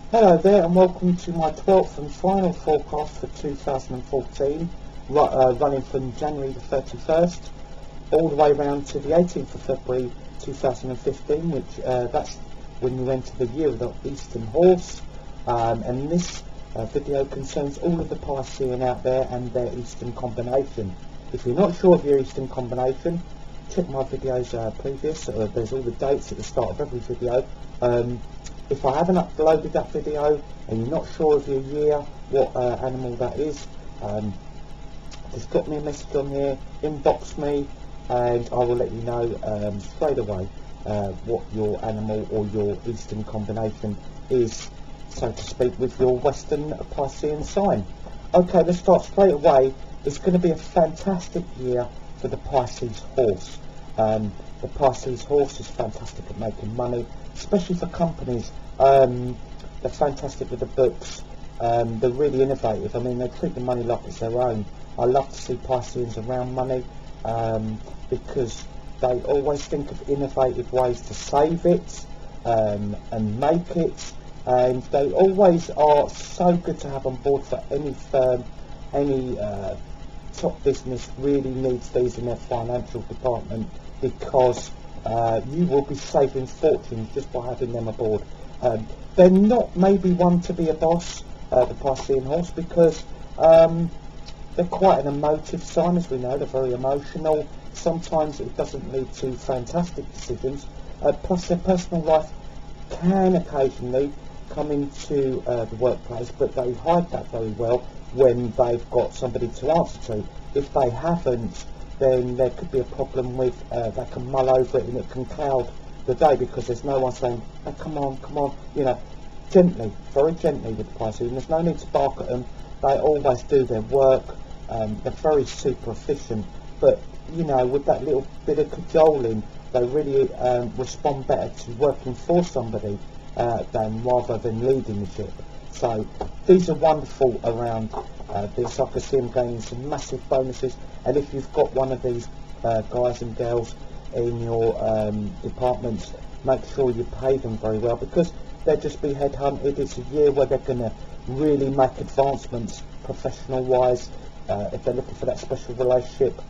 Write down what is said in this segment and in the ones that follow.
Hello there and welcome to my 12th and final forecast for 2014, running from January the 31st all the way around to the 18th of February 2015, which that's when we enter the year of the Eastern Horse, and this video concerns all of the Piscean out there and their Eastern combination. If you're not sure of your Eastern combination, check my videos previous. There's all the dates at the start of every video. If I haven't uploaded that video and you're not sure of your year, what animal that is, just drop me a message on here, inbox me, and I will let you know straight away what your animal or your Eastern combination is, so to speak, with your Western Piscean sign. Okay, let's start straight away. It's going to be a fantastic year for the Pisces horse. The Pisces horse is fantastic at making money, especially for companies. They're fantastic with the books. They're really innovative. I mean, they treat the money like it's their own. I love to see Pisceans around money because they always think of innovative ways to save it and make it, and they always are so good to have on board for any firm. Any top business really needs these in their financial department, because you will be saving fortunes just by having them aboard. They're not maybe one to be a boss, the Piscean horse, because they're quite an emotive sign, as we know. They're very emotional. Sometimes it doesn't lead to fantastic decisions, plus their personal life can occasionally come into the workplace, but they hide that very well when they've got somebody to answer to. If they haven't, then there could be a problem with, they can mull over it and it can cloud the day, because there's no one saying, oh, come on, you know, gently, very gently with the Pisces. There's no need to bark at them. They always do their work. They're very super efficient, but you know, with that little bit of cajoling, they really respond better to working for somebody rather than leading the ship. So these are wonderful around this. I can see them gaining some massive bonuses, and if you've got one of these guys and girls in your departments, make sure you pay them very well, because they'll just be headhunted. It's a year where they're going to really make advancements professional wise. If they're looking for that special relationship,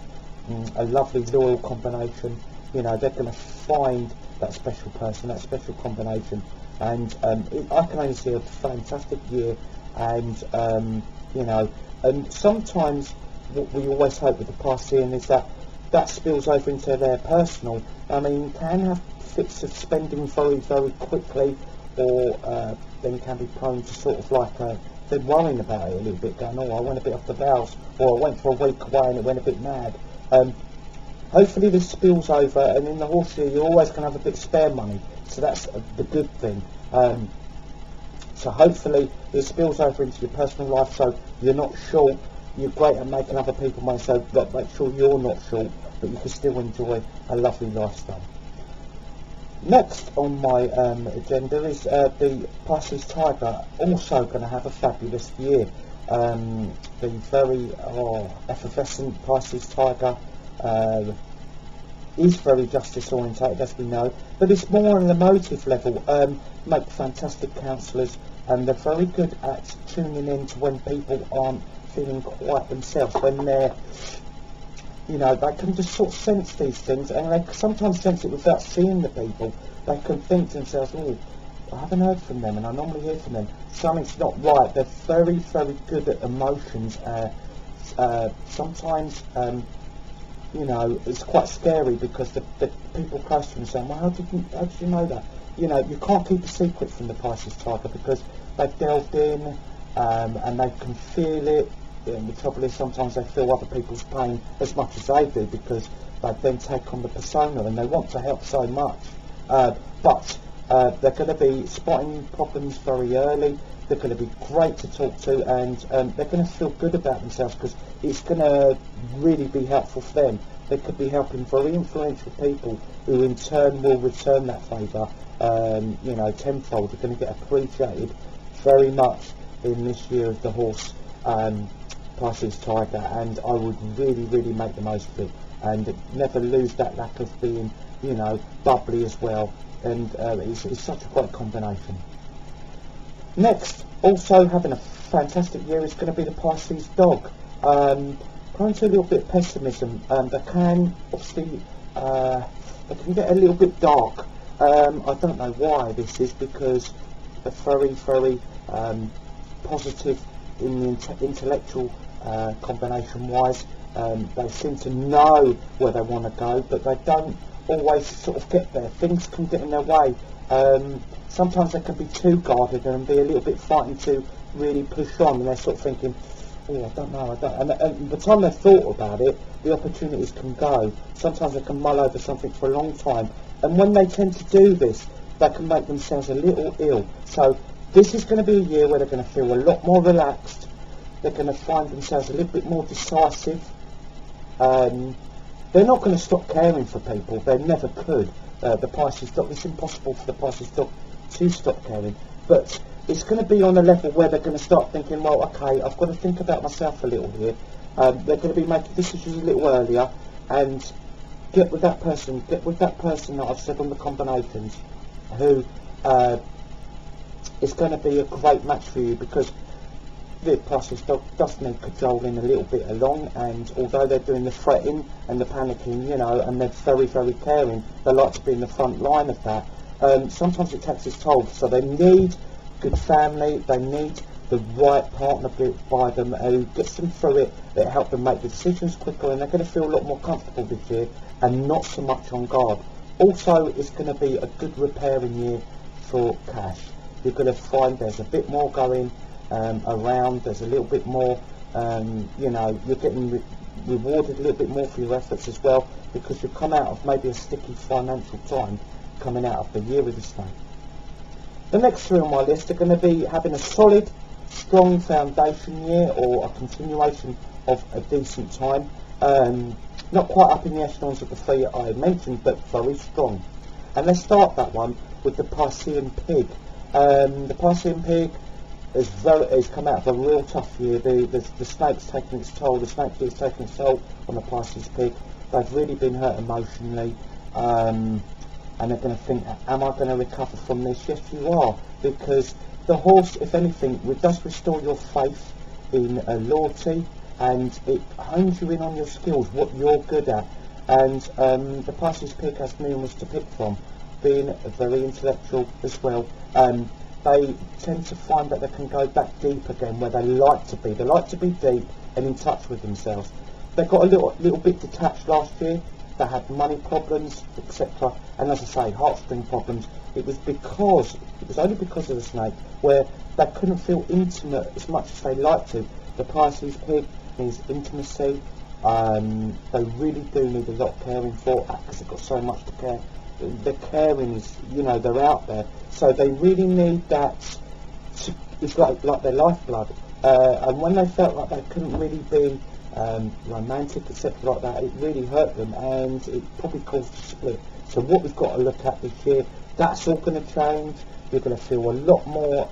a lovely loyal combination, you know, they're going to find that special person, that special combination, and I can only see a fantastic year. And you know, and sometimes what we always hope with the Piscean is that spills over into their personal. I mean, can have fits of spending very, very quickly, or then can be prone to sort of like they're worrying about it a little bit, going, oh, I went a bit off the rails, or I went for a week away and it went a bit mad. Hopefully this spills over, and in the horse year you're always going to have a bit of spare money, so that's the good thing. So hopefully it spills over into your personal life, so you're not short. You're great at making other people money, so make sure you're not short, but you can still enjoy a lovely lifestyle. Next on my agenda is the Pisces Tiger, also going to have a fabulous year. The very effervescent Pisces Tiger is very justice orientated, as we know, but it's more on an emotive level. Make fantastic counsellors, and they're very good at tuning in to when people aren't feeling quite themselves, when they're, you know, they can just sort of sense these things, and they sometimes sense it without seeing the people. They can think to themselves, oh, I haven't heard from them, and I normally hear from them. Something's not right. They're very, very good at emotions. Sometimes, you know, it's quite scary, because the people close to them say, well, how did you know that? You know, you can't keep a secret from the Pisces Tiger, because they've delved in and they can feel it. And the trouble is, sometimes they feel other people's pain as much as they do, because they then take on the persona and they want to help so much. But they're going to be spotting problems very early. They're going to be great to talk to, and they're going to feel good about themselves, because it's going to really be helpful for them. They could be helping very influential people, who in turn will return that favour, you know, tenfold. They're going to get appreciated very much in this year of the horse, Pisces Tiger, and I would really, really make the most of it, and never lose that lack of being, you know, bubbly as well. And it's such a great combination. Next, also having a fantastic year is going to be the Pisces dog. Going to a little bit of pessimism. They can obviously they can get a little bit dark. I don't know why this is, because they're very, very positive in the intellectual combination wise. They seem to know where they want to go, but they don't always sort of get there. Things can get in their way. Sometimes they can be too guarded and be a little bit frightened to really push on, and they're sort of thinking, oh, I don't know, and by the time they've thought about it, the opportunities can go. Sometimes they can mull over something for a long time, and when they tend to do this, they can make themselves a little ill. So this is going to be a year where they're going to feel a lot more relaxed. They're going to find themselves a little bit more decisive. They're not going to stop caring for people. They never could. The Pisces dog, it's impossible for the Pisces dog to stop caring, but it's going to be on a level where they're going to start thinking, well, okay, I've got to think about myself a little here. They're going to be making decisions a little earlier, and get with that person that I've said on the combinations, who is going to be a great match for you, because the Pisces dog does need cajoling a little bit along, and although they're doing the fretting and the panicking, you know, and they're very, very caring, they like to be in the front line of that. Sometimes it takes its toll, so they need good family, they need the right partner by them who gets them through it, that help them make the decisions quicker, and they're going to feel a lot more comfortable this year and not so much on guard. Also, it's going to be a good repairing year for cash. You're going to find there's a bit more going around, there's a little bit more, you know, you're getting rewarded a little bit more for your efforts as well, because you've come out of maybe a sticky financial time coming out of the year with the snake. The next three on my list are going to be having a solid, strong foundation year, or a continuation of a decent time. Not quite up in the echelons of the three I mentioned, but very strong. And let's start that one with the Piscean pig. The Piscean pig has come out of a real tough year. The snake's taking its toll. The snake is taking its toll on the Pisces pig. They've really been hurt emotionally. And they're going to think, am I going to recover from this? Yes, you are, because the horse, if anything, it does restore your faith in loyalty, and it hones you in on your skills, what you're good at. And the Pisces pig has millions to pick from, being very intellectual as well. They tend to find that they can go back deep again, where they like to be. They like to be deep and in touch with themselves. They got a little bit detached last year. They had money problems, etc. And as I say, heartstring problems. It was only because of the snake, where they couldn't feel intimate as much as they like to. The Pisces pig needs intimacy. They really do need a lot of caring for, because they've got so much to care. The caring is, you know, they're out there, so they really need that. It's like their lifeblood. And when they felt like they couldn't really be romantic, etc., like that, it really hurt them, and it probably caused a split. So what we've got to look at this year, that's all going to change. You're going to feel a lot more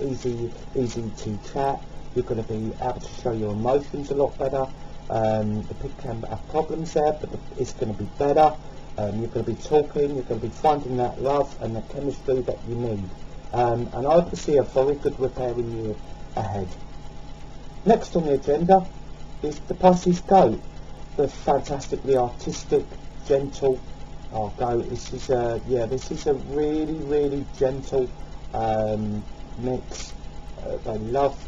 easy to chat. You're going to be able to show your emotions a lot better. The pig can have problems there, but it's going to be better. You're going to be talking, you're going to be finding that love and the chemistry that you need. And I can see a very good repairing year ahead. Next on the agenda is the Pisces goat, the fantastically artistic, gentle goat. This is a really, really gentle mix. They love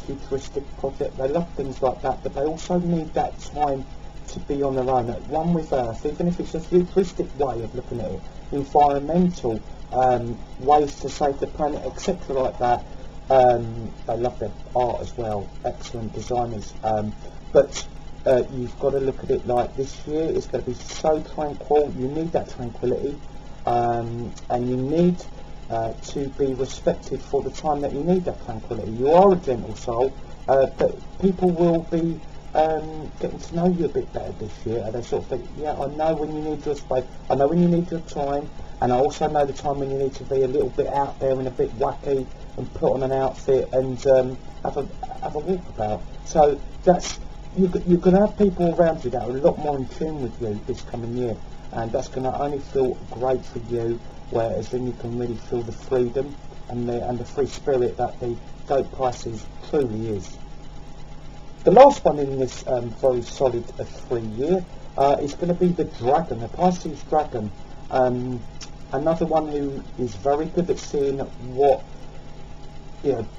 futuristic projects. They love things like that, but they also need that time to be on their own, at one with Earth, even if it's a futuristic way of looking at it, environmental ways to save the planet, etc., like that. They love their art as well, excellent designers, but you've got to look at it like this year is going to be so tranquil. You need that tranquility, and you need to be respected for the time that you need that tranquility. You are a gentle soul, but people will be getting to know you a bit better this year, and they sort of think, yeah, I know when you need your space, I know when you need your time, and I also know the time when you need to be a little bit out there and a bit wacky and put on an outfit and have a walkabout. So that's you're going to have people around you that are a lot more in tune with you this coming year, and that's going to only feel great for you, whereas then you can really feel the freedom and the free spirit that the goat Pisces truly is. The last one in this very solid 3 year is going to be the dragon, the Pisces dragon. Another one who is very good at seeing what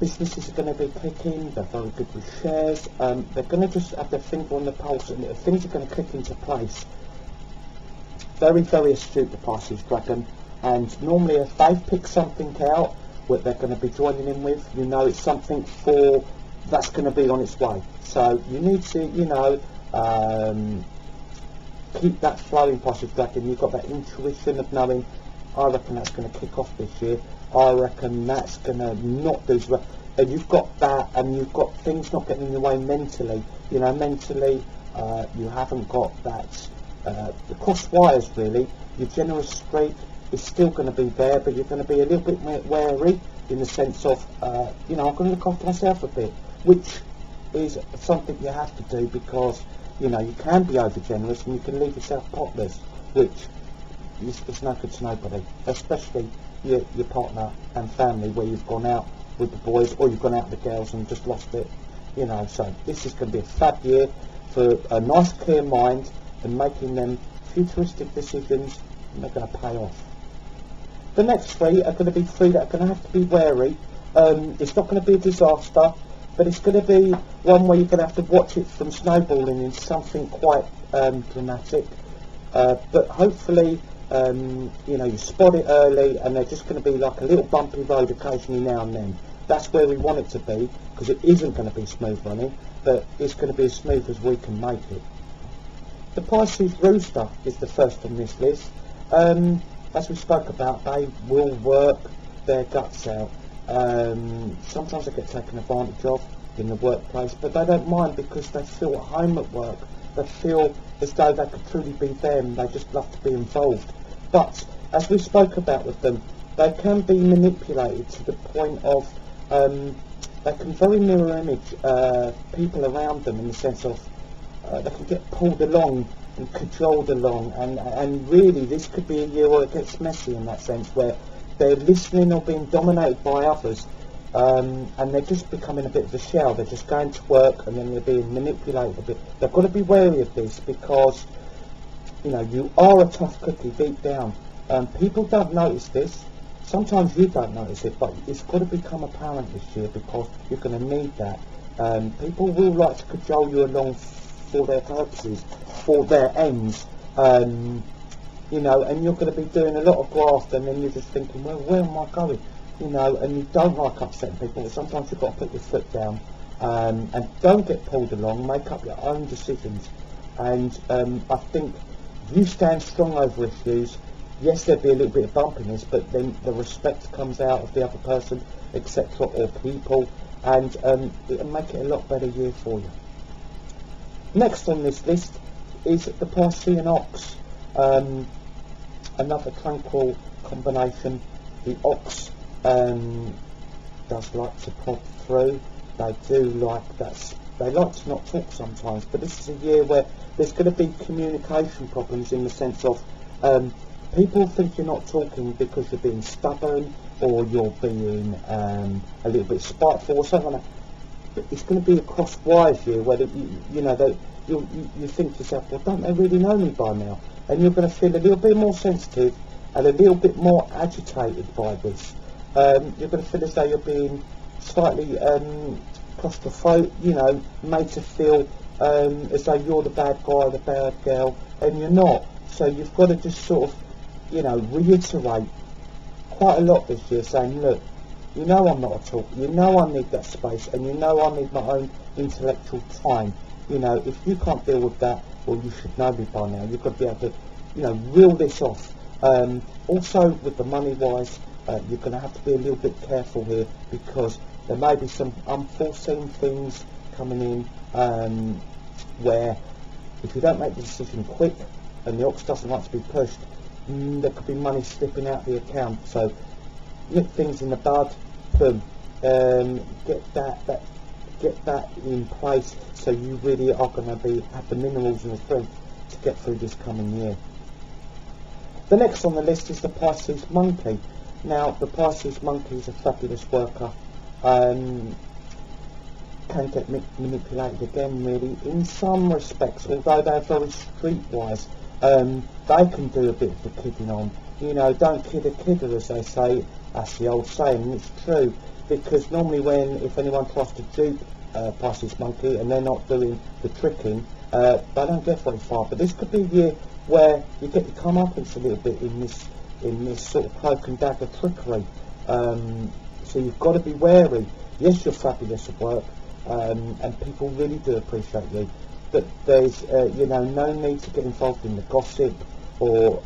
businesses are going to be clicking. They're very good with shares. They're going to just have their finger on the pulse, and things are going to click into place. Very, very astute, the Pisces dragon. And normally if they've picked something out what they're going to be joining in with, it's something that's going to be on its way. So you need to, keep that flowing, Pisces dragon. You've got that intuition of knowing, I reckon that's going to kick off this year. I reckon that's going to not do so well. And you've got that, and you've got things not getting in your way mentally. Mentally, you haven't got that, the cross wires really. Your generous streak is still going to be there, but you're going to be a little bit wary in the sense of, I'm going to look after myself a bit, which is something you have to do, because, you can be over generous and you can leave yourself potless, which is no good to nobody, especially your partner and family, where you've gone out with the boys or you've gone out with the girls and just lost it. So this is going to be a fab year for a nice clear mind and making them futuristic decisions, and they're going to pay off. The next 3 are going to be 3 that are going to have to be wary. It's not going to be a disaster, but it's going to be one where you're going to have to watch it from snowballing into something quite dramatic. But hopefully, you spot it early, and they're just going to be like a little bumpy road occasionally now and then. That's where we want it to be, because it isn't going to be smooth running, but it's going to be as smooth as we can make it. The Pisces rooster is the first on this list. As we spoke about, they will work their guts out. Sometimes they get taken advantage of in the workplace, but they don't mind, because they feel at home at work. They feel as though they could truly be them. They just love to be involved. But as we spoke about with them, they can be manipulated to the point of they can very mirror image people around them, in the sense of they can get pulled along and cajoled along, and really this could be a year where it gets messy in that sense, where they're listening or being dominated by others, and they're just becoming a bit of a shell. They're just going to work and then they're being manipulated a bit. They've got to be wary of this, because you are a tough cookie deep down. People don't notice this. Sometimes you don't notice it, but it's got to become apparent this year, because you're going to need that. People will like to cajole you along for their purposes, for their ends, and you're going to be doing a lot of graft, and then you're just thinking, well, where am I going? And you don't like upsetting people, but sometimes you've got to put your foot down, and don't get pulled along, make up your own decisions. And I think if you stand strong over issues, yes, there'll be a little bit of bumpiness, but then the respect comes out of the other person, etc., or people, and it'll make it a lot better year for you. Next on this list is the Piscean ox. Another tranquil combination. The ox does like to pop through. They do like that. They like to not talk sometimes, but this is a year where there's going to be communication problems, in the sense of people think you're not talking because you're being stubborn, or you're being a little bit spiteful or something like that. But it's going to be a cross wires year, where you think to yourself, well, don't they really know me by now? And you're going to feel a little bit more sensitive and a little bit more agitated by this. You're going to feel as though you're being slightly claustrophobic, made to feel as though you're the bad guy or the bad girl, and you're not. So you've got to just sort of, reiterate quite a lot this year, saying, look, I'm not a talker, I need that space, and I need my own intellectual time. If you can't deal with that, well, you should know me by now. You've got to be able to, reel this off. Also, with the money-wise, you're going to have to be a little bit careful here, because there may be some unforeseen things coming in, where if you don't make the decision quick, and the ox doesn't like to be pushed, there could be money slipping out the account. So nip things in the bud, boom, get that in place, so you really are going to have the minerals and the strength to get through this coming year. The next on the list is the Pisces monkey. Now, the Pisces monkey is a fabulous worker. Can get manipulated again, really, in some respects, although they're very streetwise. They can do a bit of the kidding on. You know, don't kid a kidder, as they say. That's the old saying, and it's true, because normally if anyone tries to dupe Pisces monkey and they're not doing the tricking, they don't get very far. But this could be a year where you get your comeuppance a little bit in this sort of cloak and dagger trickery. So you've got to be wary. Yes, you're fabulous at work, and people really do appreciate you. But there's, no need to get involved in the gossip or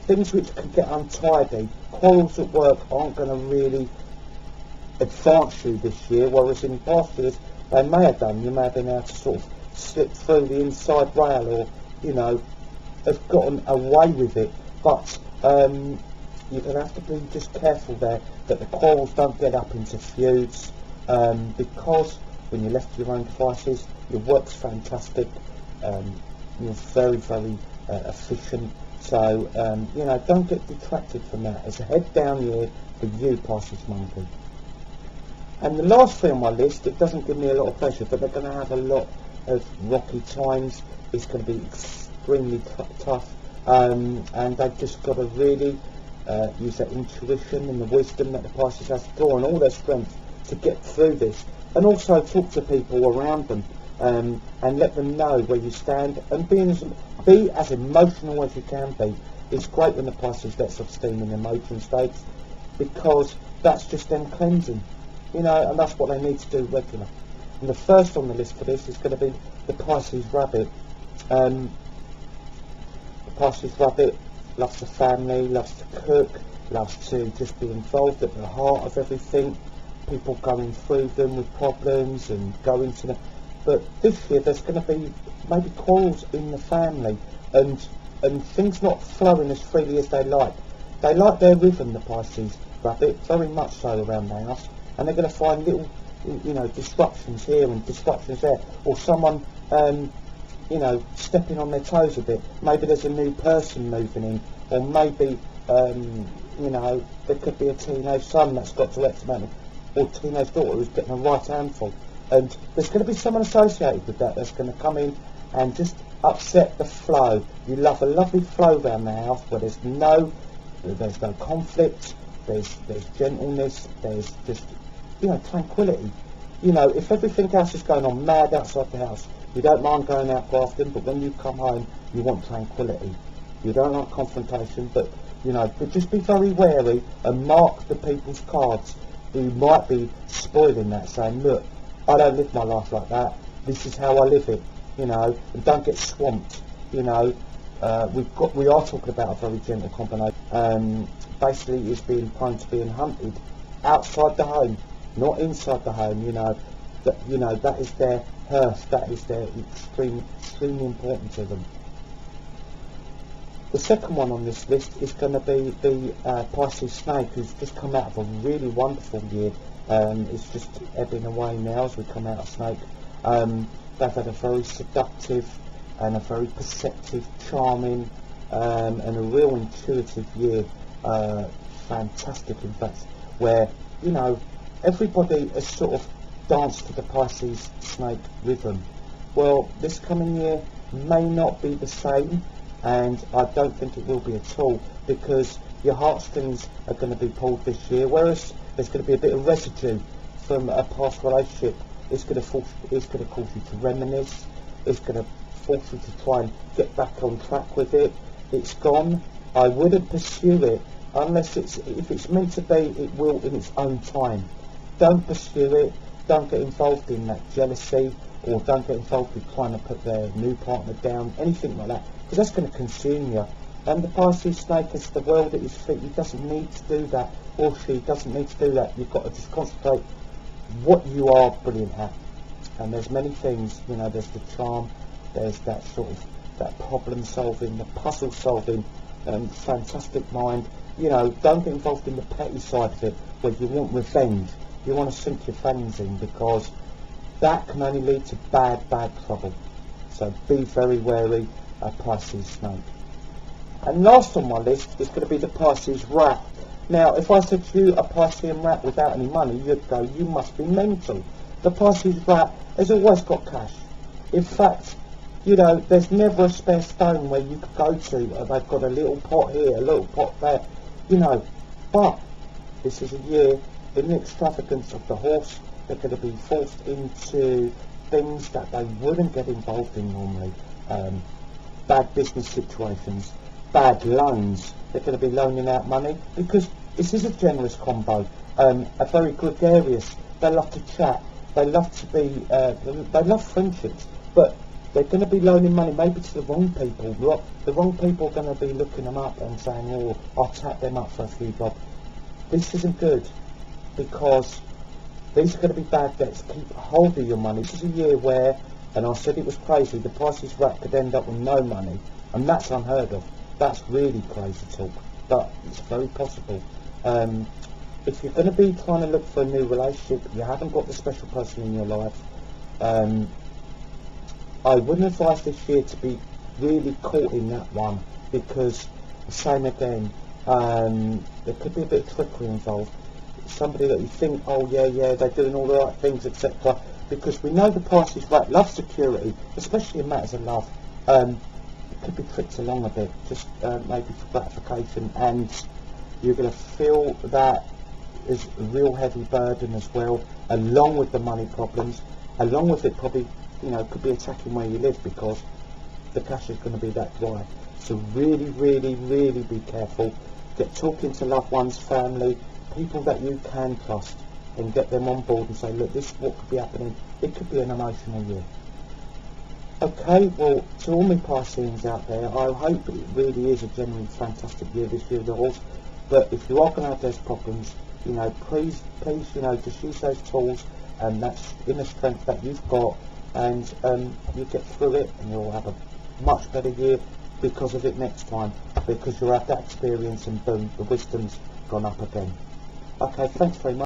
things which can get untidy. Quarrels at work aren't going to really advance you this year, whereas in past years they may have done. You may have been able to sort of slip through the inside rail, or, have gotten away with it. But you're going to have to be just careful there that the quarrels don't get up into feuds, because when you're left to your own devices, your work's fantastic, you're very, very efficient. So, don't get detracted from that. It's a head down year for you, Pisces monkey. And the last three on my list, it doesn't give me a lot of pleasure, but they're going to have a lot of rocky times. It's going to be extremely tough, and they've just got to really use their intuition and the wisdom that the Pisces has to draw on all their strength to get through this, and also talk to people around them, and let them know where you stand, and be as emotional as you can be. It's great when the Pisces lets off steam in emotion states, because that's just them cleansing, and that's what they need to do regular. And the first on the list for this is going to be the Pisces rabbit. The Pisces rabbit loves the family, loves to cook, loves to just be involved at the heart of everything. People going through them with problems and going to them. But this year there's going to be maybe quarrels in the family, and things not flowing as freely as they like. They like their rhythm, the Pisces rabbit, very much so around the house, and they're going to find little, disruptions here and disruptions there, or someone, stepping on their toes a bit. Maybe there's a new person moving in, or maybe, there could be a teenage son that's got to X amount, or teenage daughter who's getting a right handful. And there's going to be someone associated with that that's going to come in and just upset the flow. You love a lovely flow around the house where there's no conflict, there's gentleness, there's just, tranquility. If everything else is going on mad outside the house, you don't mind going out grafting, but when you come home, you want tranquility. You don't like confrontation, but just be very wary and mark the people's cards who might be spoiling that, saying, look, I don't live my life like that. This is how I live it, and don't get swamped. We are talking about a very gentle combination. Basically, it's being prone to being hunted outside the home, not inside the home. That is their hearth. That is their extremely important to them. The second one on this list is going to be the Pisces snake, who's just come out of a really wonderful year. It's just ebbing away now as we come out of snake. They've had a very seductive and a very perceptive, charming, and a real intuitive year. Fantastic, in fact, where, everybody has sort of danced to the Pisces snake rhythm. Well, this coming year may not be the same, and I don't think it will be at all, because your heartstrings are going to be pulled this year, whereas there's going to be a bit of residue from a past relationship. It's going to cause you to reminisce. It's going to force you to try and get back on track with it. It's gone. I wouldn't pursue it unless if it's meant to be, it will in its own time. Don't pursue it. Don't get involved in that jealousy, or don't get involved with trying to put their new partner down, anything like that, because that's going to consume you. And the Pisces snake has the world at his feet. He doesn't need to do that, or she doesn't need to do that. You've got to just concentrate what you are brilliant at. And there's many things, there's the charm, there's that sort of, that problem solving, the puzzle solving, fantastic mind. Don't get involved in the petty side of it, where you want revenge. You want to sink your fangs in, because that can only lead to bad trouble. So be very wary of Pisces snake. And last on my list is going to be the Pisces rat. Now, if I said to you a Piscean rat without any money, you'd go, you must be mental. The Pisces rat has always got cash. In fact, you know, there's never a spare stone where you could go to. They've got a little pot here, a little pot there, you know. But this is a year, in the extravagance of the horse, they're going to be forced into things that they wouldn't get involved in normally. Bad business situations, bad loans. They're going to be loaning out money because this is a generous combo. A very gregarious. They love to chat. They love to be. They love friendships, but they're going to be loaning money maybe to the wrong people. The wrong people are going to be looking them up and saying, "Oh, I'll tap them up for a few bob." This isn't good because these are going to be bad debts. Keep hold of your money. This is a year where, and I said it was crazy, the Pisces rat could end up with no money, and that's unheard of. That's really crazy talk, but it's very possible. If you're going to be trying to look for a new relationship, you haven't got the special person in your life, I wouldn't advise this year to be really caught in that one, because, same again, there could be a bit of trickery involved. Somebody that you think, oh yeah, they're doing all the right things, etc. Because we know the Pisces rat loves security, especially in matters of love. It could be tricked along a bit, just maybe for gratification, and you're going to feel that is a real heavy burden as well, along with the money problems, along with it probably, you know, could be attacking where you live because the cash is going to be that dry. So really, really, really be careful. Get talking to loved ones, family, people that you can trust, and get them on board and say, look, this is what could be happening. It could be an emotional year. Okay, well, to all my Pisceans out there, I hope it really is a genuinely fantastic year this year with the horse. But if you are going to have those problems, you know, please, you know, just use those tools and that's inner strength that you've got, and you get through it, and you'll have a much better year because of it next time, because you'll have that experience, and boom, the wisdom's gone up again. Okay, thanks very much.